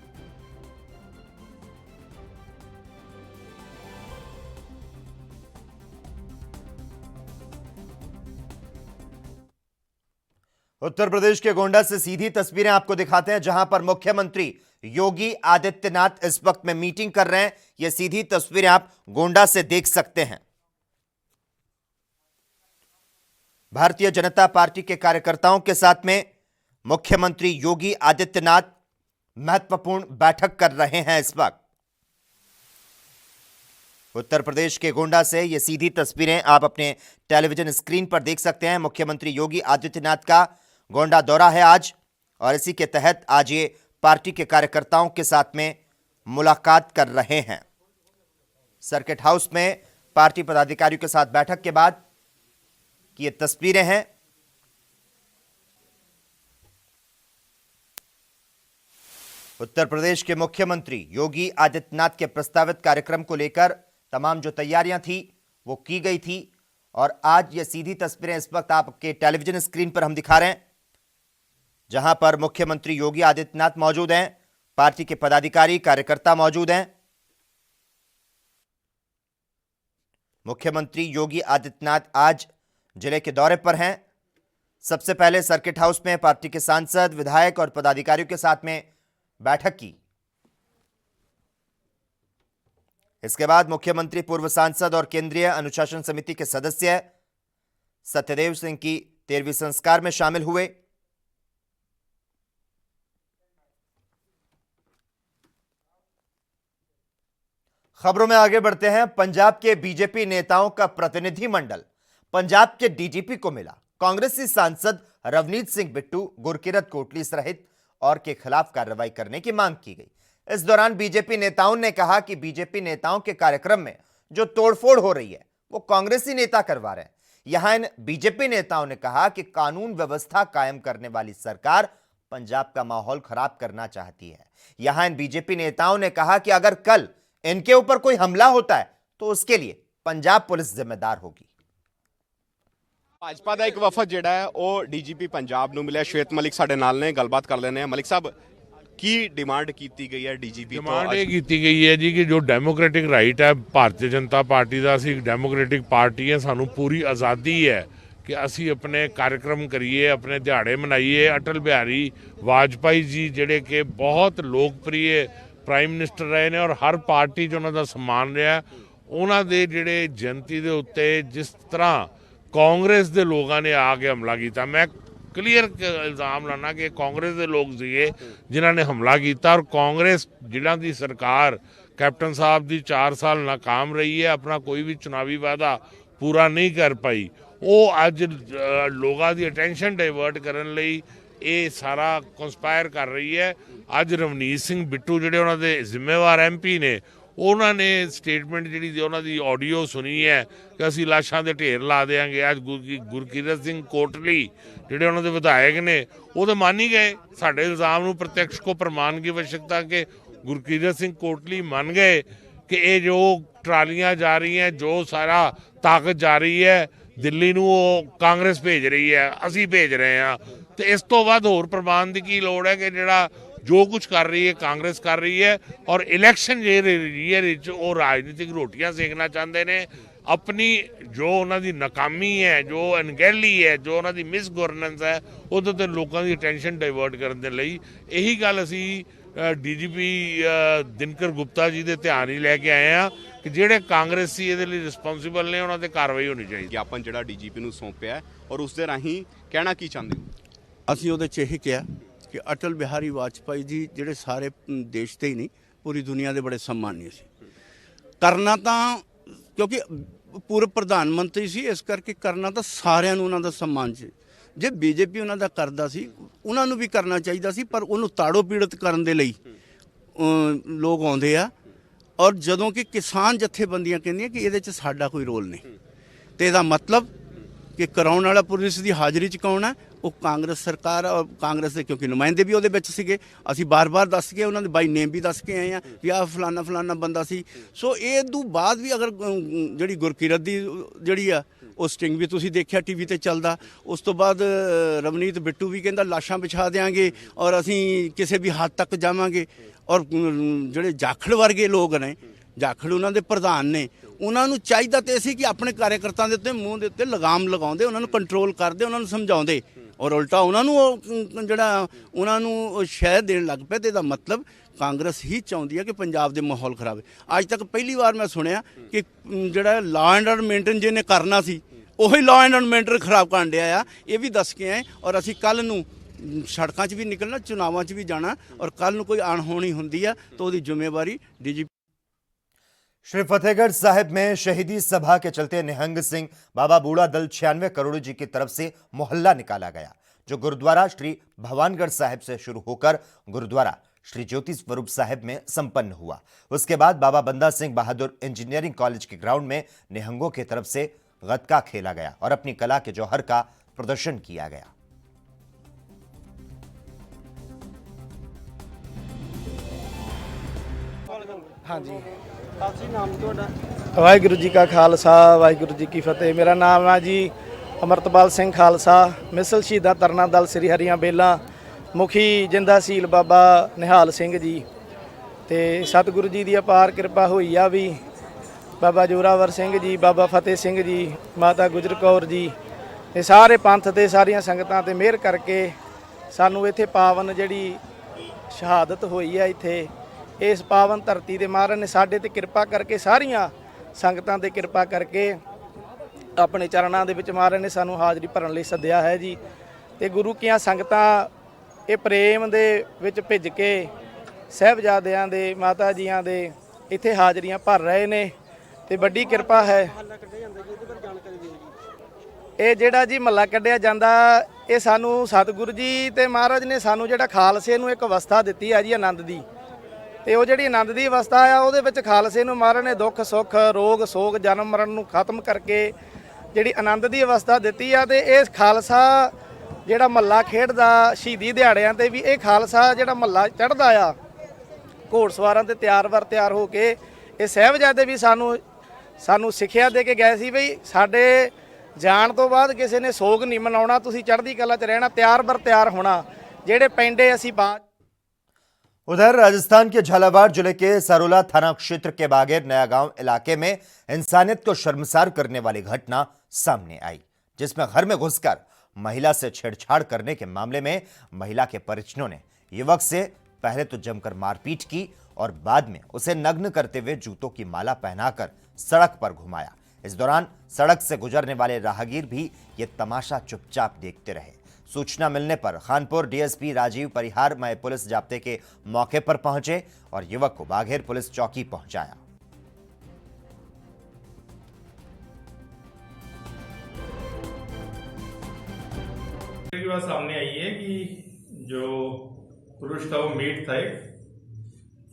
उत्तर प्रदेश के गोंडा से सीधी तस्वीरें आपको दिखाते हैं जहां पर मुख्यमंत्री योगी आदित्यनाथ इस वक्त में मीटिंग कर रहे हैं। यह सीधी तस्वीरें आप गोंडा से देख सकते हैं। भारतीय जनता पार्टी के कार्यकर्ताओं के साथ में मुख्यमंत्री योगी आदित्यनाथ महत्वपूर्ण बैठक कर रहे हैं। इस वक्त उत्तर प्रदेश के गोंडा से यह सीधी तस्वीरें आप अपने टेलीविजन स्क्रीन पर देख सकते हैं। मुख्यमंत्री योगी आदित्यनाथ का गोंडा दौरा है आज और इसी के तहत आज ये पार्टी के कार्यकर्ताओं के साथ में मुलाकात कर रहे हैं। सर्किट हाउस में पार्टी पदाधिकारियों के साथ बैठक के बाद की ये तस्वीरें हैं। उत्तर प्रदेश के मुख्यमंत्री योगी आदित्यनाथ के प्रस्तावित कार्यक्रम को लेकर तमाम जो तैयारियां थी वो की गई थी और आज ये सीधी तस्वीरें इस वक्त आपके टेलीविजन स्क्रीन पर हम दिखा रहे हैं जहां पर मुख्यमंत्री योगी आदित्यनाथ मौजूद हैं, पार्टी के पदाधिकारी कार्यकर्ता मौजूद हैं। मुख्यमंत्री योगी आदित्यनाथ आज जिले के दौरे पर हैं। सबसे पहले सर्किट हाउस में पार्टी के सांसद, विधायक और पदाधिकारियों के साथ में बैठक की। इसके बाद मुख्यमंत्री पूर्व सांसद और केंद्रीय अनुशासन समिति के सदस्य सत्यदेव सिंह की 13वीं संस्कार में शामिल हुए। खबरों में आगे बढ़ते हैं। पंजाब के बीजेपी नेताओं का प्रतिनिधिमंडल पंजाब के डीजीपी को मिला। कांग्रेसी सांसद रवनीत सिंह बिट्टू, गुरकीरत कोटली सहित और के खिलाफ कार्रवाई करने की मांग की गई। इस दौरान बीजेपी नेताओं ने कहा कि बीजेपी नेताओं के कार्यक्रम में जो तोड़फोड़ हो रही है वो कांग्रेसी नेता करवा रहे हैं। यहां इन बीजेपी नेताओं ने कहा कि कानून व्यवस्था कायम करने वाली सरकार पंजाब का माहौल खराब करना चाहती है। यहां इन बीजेपी नेताओं ने कहा कि अगर कल इनके ऊपर कोई हमला होता है तो उसके लिए पंजाब पुलिस जिम्मेदार होगी। भाजपा का एक वफद जिहड़ा है वो डीजीपी पंजाब नूं मिलिया। श्वेत मलिक साडे नाल ने, गलबात कर लेने। मलिक साहब, की डिमांड की गई है डीजीपी तो? डिमांड ये की गई है जी कि जो डेमोक्रेटिक राइट है भारतीय जनता पार्टी का, असी डेमोक्रेटिक पार्टी है, सानू पूरी आज़ादी है कि असी अपने कार्यक्रम करिए, अपने दिहाड़े मनाइए। अटल बिहारी वाजपेयी जी जिहड़े कि बहुत लोकप्रिय प्राइम मिनिस्टर रहे ने और हर पार्टी 'च उन्हां दा सम्मान रहा, उन्हां दे जिहड़े जयंती दे उत्ते जिस तरह कांग्रेस दे लोगों ने आके हमला किया, मैं क्लीयर इल्जाम लाना कि कांग्रेस के लोग सीगे जिन्होंने हमला किया और कांग्रेस जिन्हां दी सरकार कैप्टन साहब दी 4 साल नाकाम रही है, अपना कोई भी चुनावी वादा पूरा नहीं कर पाई। वो अज लोगों की अटेंशन डाइवर्ट करने लई ये सारा कंस्पायर कर रही है। अज रवनीत सिंह बिट्टू जिहड़े उन्हां दे जिम्मेवार MP ने, उन्होंने स्टेटमेंट जी उन्होंने ऑडियो सुनी है कि असी लाशां दे ढेर ला देंगे। अज गुरकीरत सिंह कोटली जिहड़े उन्होंने विधायक ने वो तो मान ही गए। साडे इल्जाम नूं प्रत्यक्ष को प्रमाण की आवश्यकता कि गुरकीरत सिंह कोटली मान गए कि ये जो ट्रालियां जा रही हैं, जो सारा ताकत जा रही है दिल्ली नूं, वो कांग्रेस भेज रही है, असी भेज रहे हैं। तो इस तो बाद होर प्रमाण की की लोड़ है कि जिहड़ा जो कुछ कर रही है कांग्रेस कर रही है और इलैक्शन ईयर वो राजनीतिक रोटियां सेकना चाहते हैं। अपनी जो उन्होंने नाकामी है, जो अनगहली है, जो उन्होंने मिस गवर्नेंस है, उहदे ते लोगों की अटेंशन डाइवर्ट करने लई यही गल असी डीजीपी दिनकर गुप्ता जी के ध्यान ही लैके आए हैं कि ਜਿਹੜੇ ਕਾਂਗਰਸੀ ਇਹਦੇ ਲਈ ਰਿਸਪੌਂਸਿਬਲ ਨੇ ਉਹਨਾਂ ਤੇ ਕਾਰਵਾਈ ਹੋਣੀ ਚਾਹੀਦੀ। ज्ञापन ਜਿਹੜਾ ਡੀਜੀਪੀ ਨੂੰ ਸੌਂਪਿਆ ਹੈ ਔਰ ਉਸ ਦੇ ਰਾਹੀਂ ਕਹਿਣਾ ਕੀ ਚਾਹੁੰਦੇ ਹੋ? ਅਸੀਂ ਉਹਦੇ 'ਚ ਇਹ ਕਿਹਾ ਕਿ ਅਟਲ ਬਿਹਾਰੀ ਵਾਜਪਾਈ ਜੀ ਜਿਹੜੇ ਸਾਰੇ ਦੇਸ਼ ਤੇ ਹੀ ਨਹੀਂ ਪੂਰੀ ਦੁਨੀਆ ਦੇ ਬੜੇ ਸਨਮਾਨੀ ਸੀ। ਕਰਨਾ ਤਾਂ ਕਿਉਂਕਿ ਪੂਰਵ ਪ੍ਰਧਾਨ ਮੰਤਰੀ ਸੀ, ਇਸ ਕਰਕੇ ਕਰਨਾ ਤਾਂ ਸਾਰਿਆਂ ਨੂੰ ਉਹਨਾਂ ਦਾ ਸਨਮਾਨ ਸੀ। ਜੇ ਬੀਜੇਪੀ ਉਹਨਾਂ ਦਾ ਕਰਦਾ ਸੀ ਉਹਨਾਂ ਨੂੰ ਵੀ ਕਰਨਾ ਚਾਹੀਦਾ ਸੀ, ਪਰ ਉਹਨੂੰ ਤਾੜੋ ਪੀੜਤ ਕਰਨ ਦੇ ਲਈ ਲੋਕ ਆਉਂਦੇ ਆ। ਔਰ ਜਦੋਂ ਕਿ ਕਿਸਾਨ ਜਥੇਬੰਦੀਆਂ ਕਹਿੰਦੀਆਂ ਕਿ ਇਹਦੇ 'ਚ ਸਾਡਾ ਕੋਈ ਰੋਲ ਨਹੀਂ, ਤੇ ਇਹਦਾ ਮਤਲਬ ਕਿ ਕਰਾਉਣ ਵਾਲਾ ਪੁਲਿਸ ਦੀ ਹਾਜ਼ਰੀ 'ਚ ਕੌਣ ਹੈ? ਉਹ ਕਾਂਗਰਸ ਸਰਕਾਰ ਔਰ ਕਾਂਗਰਸ ਦੇ, ਕਿਉਂਕਿ ਨੁਮਾਇੰਦੇ ਵੀ ਉਹਦੇ ਵਿੱਚ ਸੀਗੇ। ਅਸੀਂ ਬਾਰ-ਬਾਰ ਦੱਸ ਕੇ ਉਹਨਾਂ ਦੇ ਬਾਈ ਨੇਮ ਵੀ ਦੱਸ ਕੇ ਆਏ ਆ ਵੀ ਆਹ ਫਲਾਨਾ ਫਲਾਨਾ ਬੰਦਾ ਸੀ। ਸੋ ਇਹ ਤੋਂ ਬਾਅਦ ਵੀ ਅਗਰ ਜਿਹੜੀ ਗੁਰਕੀਰਤ ਦੀ ਜਿਹੜੀ ਆ ਉਹ ਸਟਿੰਗ ਵੀ ਤੁਸੀਂ ਦੇਖਿਆ ਟੀਵੀ ਤੇ ਚੱਲਦਾ। ਉਸ ਤੋਂ ਬਾਅਦ ਰਵਨੀਤ ਬਿੱਟੂ ਵੀ ਕਹਿੰਦਾ ਲਾਸ਼ਾਂ ਵਿਛਾ ਦਿਆਂਗੇ ਔਰ ਅਸੀਂ ਕਿਸੇ ਵੀ ਹੱਦ ਤੱਕ ਜਾਵਾਂਗੇ। ਔਰ ਜਿਹੜੇ ਜਾਖੜ ਵਰਗੇ ਲੋਕ ਨੇ, ਜਾਖੜ ਉਹਨਾਂ ਦੇ ਪ੍ਰਧਾਨ ਨੇ, ਉਹਨਾਂ ਨੂੰ ਚਾਹੀਦਾ ਤੇ ਸੀ ਕਿ ਆਪਣੇ ਕਾਰਜਕਰਤਾਵਾਂ ਦੇ ਉੱਤੇ ਮੂੰਹ ਦੇ ਉੱਤੇ ਲਗਾਮ ਲਗਾਉਂਦੇ, ਉਹਨਾਂ ਨੂੰ ਕੰਟਰੋਲ ਕਰਦੇ, ਉਹਨਾਂ ਨੂੰ ਸਮਝਾਉਂਦੇ ਔਰ ਉਲਟਾ ਉਹਨਾਂ ਨੂੰ ਜਿਹੜਾ ਉਹਨਾਂ ਨੂੰ ਸ਼ਹਿ ਦੇਣ ਲੱਗ ਪਏ। ਤੇ ਇਹਦਾ ਮਤਲਬ ਕਾਂਗਰਸ ਹੀ ਚਾਹੁੰਦੀ ਹੈ ਕਿ ਪੰਜਾਬ ਦੇ ਮਾਹੌਲ ਖਰਾਬ ਹੈ। ਅੱਜ ਤੱਕ ਪਹਿਲੀ ਵਾਰ ਮੈਂ ਸੁਣਿਆ ਕਿ ਜਿਹੜਾ ਲਾਅ ਐਂਡ ਆਰਡਰ ਮੇਨਟੇਨ ਜਿਹਨੇ ਕਰਨਾ ਸੀ ਉਹੀ ਲਾਅ ਐਂਡ ਆਰਡਰ ਮੇਨਟੇਨ ਖਰਾਬ ਕਰਨ ਡਿਆ ਆ। ਇਹ ਵੀ ਦੱਸ ਕੇ ਆਏ ਔਰ ਅਸੀਂ ਕੱਲ੍ਹ ਨੂੰ ਸੜਕਾਂ 'ਚ ਵੀ ਨਿਕਲਣਾ, ਚੁਣਾਵਾਂ 'ਚ ਵੀ ਜਾਣਾ ਔਰ ਕੱਲ੍ਹ ਨੂੰ ਕੋਈ ਅਣहोनी ਹੁੰਦੀ ਆ ਤਾਂ ਉਹਦੀ ਜ਼ਿੰਮੇਵਾਰੀ ਡੀਜੀਪੀ। श्री फतेहगढ़ साहिब में शहीदी सभा के चलते निहंग सिंह बाबा बूढ़ा दल 96 करोड़ जी की तरफ से मोहल्ला निकाला गया, जो गुरुद्वारा श्री भवानगढ़ साहिब से शुरू होकर गुरुद्वारा श्री ज्योति स्वरूप साहिब में संपन्न हुआ। उसके बाद बाबा बंदा सिंह बहादुर इंजीनियरिंग कॉलेज के ग्राउंड में निहंगों की तरफ से गतका खेला गया और अपनी कला के जौहर का प्रदर्शन किया गया। हाँ जी, वाहिगुरू जी का खालसा वाहिगुरू जी की फतेह। मेरा नाम है जी अमरतपाल सिंह खालसा, मिसल शहीदा तरना दल श्री हरियां बेला, मुखी जिंदा सील बाबा निहाल सिंह जी। तो सतगुरु जी की अपार कृपा हुई आ भी बाबा जोरावर सिंह जी, बाबा फतेह सिंह जी, माता गुजर कौर जी, ये सारे पंथ ते सारियां संगतां ते मेहर करके सानू इत्थे पावन जिहड़ी शहादत हुई है इत्थे ਇਸ ਪਾਵਨ ਧਰਤੀ ਦੇ ਮਹਾਰਾਜ ਨੇ ਸਾਡੇ ਤੇ ਕਿਰਪਾ ਕਰਕੇ, ਸਾਰੀਆਂ ਸੰਗਤਾਂ ਤੇ ਕਿਰਪਾ ਕਰਕੇ ਆਪਣੇ ਚਰਨਾਂ ਦੇ ਵਿੱਚ ਮਹਾਰਾਜ ਨੇ ਸਾਨੂੰ ਹਾਜ਼ਰੀ ਭਰਨ ਲਈ ਸੱਦਿਆ ਹੈ ਜੀ। ਤੇ ਗੁਰੂ ਕੀਆਂ ਸੰਗਤਾਂ ਇਹ ਪ੍ਰੇਮ ਦੇ ਵਿੱਚ ਭਿੱਜ ਕੇ ਸਾਹਿਬਜ਼ਾਦਿਆਂ ਦੇ, ਮਾਤਾ ਜੀਆਂ ਦੇ ਇੱਥੇ ਹਾਜ਼ਰੀਆਂ ਭਰ ਰਹੇ ਨੇ ਤੇ ਵੱਡੀ ਕਿਰਪਾ ਹੈ। ਇਹ ਜਿਹੜਾ ਜੀ ਮਹੱਲਾ ਕੱਢਿਆ ਜਾਂਦਾ, ਇਹ ਸਾਨੂੰ ਸਤਿਗੁਰੂ ਜੀ ਤੇ ਮਹਾਰਾਜ ਨੇ ਸਾਨੂੰ ਜਿਹੜਾ ਖਾਲਸੇ ਨੂੰ ਇੱਕ ਅਵਸਥਾ ਦਿੱਤੀ ਆ ਜੀ ਆਨੰਦ ਦੀ, ਤੇ ਉਹ ਜਿਹੜੀ ਆਨੰਦ ਦੀ ਅਵਸਥਾ ਆ ਉਹਦੇ ਵਿੱਚ ਖਾਲਸੇ ਨੂੰ ਮਹਾਰਾਜ ਨੇ ਦੁੱਖ ਸੁੱਖ, ਰੋਗ ਸੋਗ, ਜਨਮ ਮਰਨ ਨੂੰ ਖਤਮ ਕਰਕੇ ਜਿਹੜੀ ਆਨੰਦ ਦੀ ਅਵਸਥਾ ਦਿੱਤੀ ਆ। ਤੇ ਇਹ ਖਾਲਸਾ ਜਿਹੜਾ ਮਹੱਲਾ ਖੇਡਦਾ ਸ਼ਹੀਦੀ ਦਿਹਾੜਿਆਂ ਤੇ ਵੀ, ਇਹ ਖਾਲਸਾ ਜਿਹੜਾ ਮਹੱਲਾ ਚੜ੍ਹਦਾ ਆ ਘੋੜਸਵਾਰਾਂ ਤੇ ਤਿਆਰ ਹੋ ਕੇ, ਇਹ ਸਾਹਿਬਜ਼ਾਦੇ ਵੀ ਸਾਨੂੰ ਸਿੱਖਿਆ ਦੇ ਕੇ ਗਏ ਸੀ ਵੀ ਸਾਡੇ ਜਾਣ ਤੋਂ ਬਾਅਦ ਕਿਸੇ ਨੇ ਸੋਗ ਨਹੀਂ ਮਨਾਉਣਾ, ਤੁਸੀਂ ਚੜ੍ਹਦੀ ਕਲਾ 'ਚ ਰਹਿਣਾ, ਤਿਆਰ ਹੋਣਾ। ਜਿਹੜੇ ਪੈਂਡੇ ਅਸੀਂ ਬਾਅਦ। उधर राजस्थान के झालावाड़ जिले के सरोला थाना क्षेत्र के बागेर नया गांव इलाके में इंसानियत को शर्मसार करने वाली घटना सामने आई, जिसमें घर में घुसकर महिला से छेड़छाड़ करने के मामले में महिला के परिजनों ने युवक से पहले तो जमकर मारपीट की और बाद में उसे नग्न करते हुए जूतों की माला पहनाकर सड़क पर घुमाया। इस दौरान सड़क से गुजरने वाले राहगीर भी ये तमाशा चुपचाप देखते रहे। सूचना मिलने पर खानपुर डीएसपी राजीव परिहार मय पुलिस जाब्ते के मौके पर पहुंचे और युवक को बाघेर पुलिस चौकी पहुंचाया। की बात सामने आई है कि जो पुरुष था वो मेट था एक,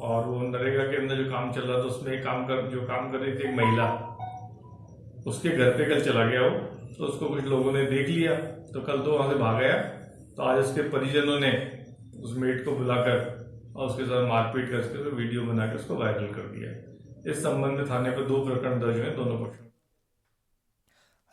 और वो नरेगा के अंदर जो काम चल रहा था उसमें काम कर रही थी एक महिला, उसके घर पे कल चला गया वो, तो उसको कुछ लोगों ने देख लिया, तो कल तो वहां से भाग गया। तो आज उसके परिजनों ने उस मेट को बुलाकर और उसके साथ मारपीट कर उसके वीडियो बनाकर उसको वायरल कर दिया। इस संबंध में थाने पर 2 प्रकरण दर्ज हुए दोनों पक्षों।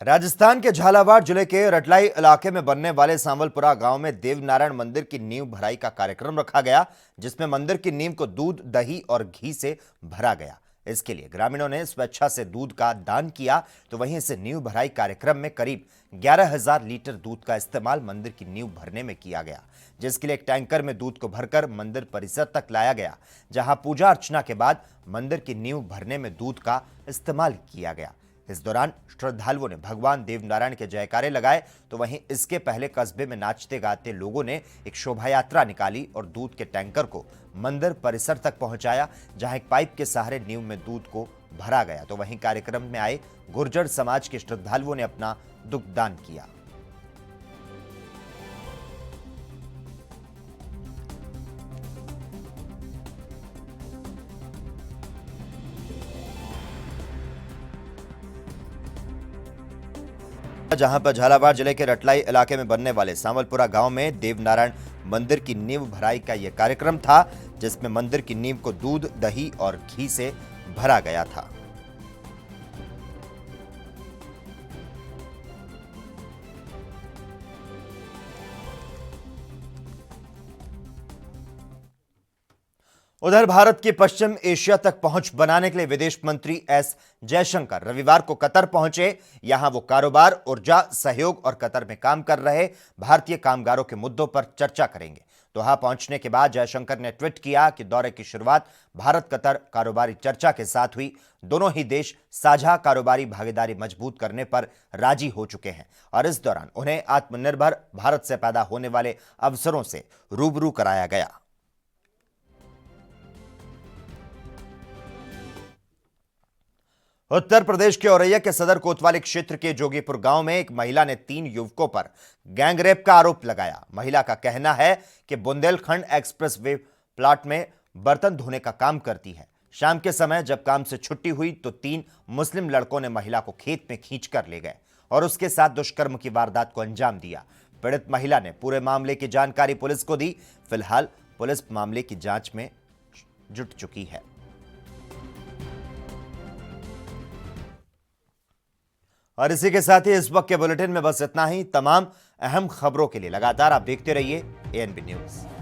राजस्थान के झालावाड़ जिले के रटलाई इलाके में बनने वाले सांवलपुरा गांव में देवनारायण मंदिर की नींव भराई का कार्यक्रम रखा गया, जिसमें मंदिर की नींव को दूध, दही और घी से भरा गया। इसके लिए ग्रामीणों ने स्वेच्छा से दूध का दान किया, तो वहीं इस नींव भराई कार्यक्रम में करीब 11,000 लीटर दूध का इस्तेमाल मंदिर की नींव भरने में किया गया, जिसके लिए एक टैंकर में दूध को भरकर मंदिर परिसर तक लाया गया, जहां पूजा अर्चना के बाद मंदिर की नींव भरने में दूध का इस्तेमाल किया गया। इस दौरान श्रद्धालुओं ने भगवान देवनारायण के जयकारे लगाए, तो वहीं इसके पहले कस्बे में नाचते गाते लोगों ने एक शोभा यात्रा निकाली और दूध के टैंकर को मंदिर परिसर तक पहुंचाया, जहां एक पाइप के सहारे नींव में दूध को भरा गया। तो वहीं कार्यक्रम में आए गुर्जर समाज के श्रद्धालुओं ने अपना दुग्धदान किया। जहां पर झालावाड़ जिले के रटलाई इलाके में बनने वाले सांवलपुरा गांव में देवनारायण मंदिर की नींव भराई का यह कार्यक्रम था, जिसमें मंदिर की नींव को दूध, दही और घी से भरा गया था। उधर भारत की पश्चिम एशिया तक पहुंच बनाने के लिए विदेश मंत्री एस जयशंकर रविवार को कतर पहुंचे। यहां वो कारोबार, ऊर्जा, सहयोग और कतर में काम कर रहे भारतीय कामगारों के मुद्दों पर चर्चा करेंगे। दोहा पहुंचने के बाद जयशंकर ने ट्वीट किया कि दौरे की शुरुआत भारत कतर कारोबारी चर्चा के साथ हुई। दोनों ही देश साझा कारोबारी भागीदारी मजबूत करने पर राजी हो चुके हैं और इस दौरान उन्हें आत्मनिर्भर भारत से पैदा होने वाले अवसरों से रूबरू कराया गया। उत्तर प्रदेश के औरैया के सदर कोतवाली क्षेत्र के जोगीपुर गांव में एक महिला ने 3 युवकों पर गैंगरेप का आरोप लगाया। महिला का कहना है कि बुंदेलखंड एक्सप्रेस वे प्लाट में बर्तन धोने का काम करती है। शाम के समय जब काम से छुट्टी हुई तो 3 मुस्लिम लड़कों ने महिला को खेत में खींच कर ले गए और उसके साथ दुष्कर्म की वारदात को अंजाम दिया। पीड़ित महिला ने पूरे मामले की जानकारी पुलिस को दी। फिलहाल पुलिस मामले की जांच में जुट चुकी है। और इसी के साथ ही इस वक्त के बुलेटिन में बस इतना ही। तमाम अहम खबरों के लिए लगातार आप देखते रहिए ANB न्यूज़।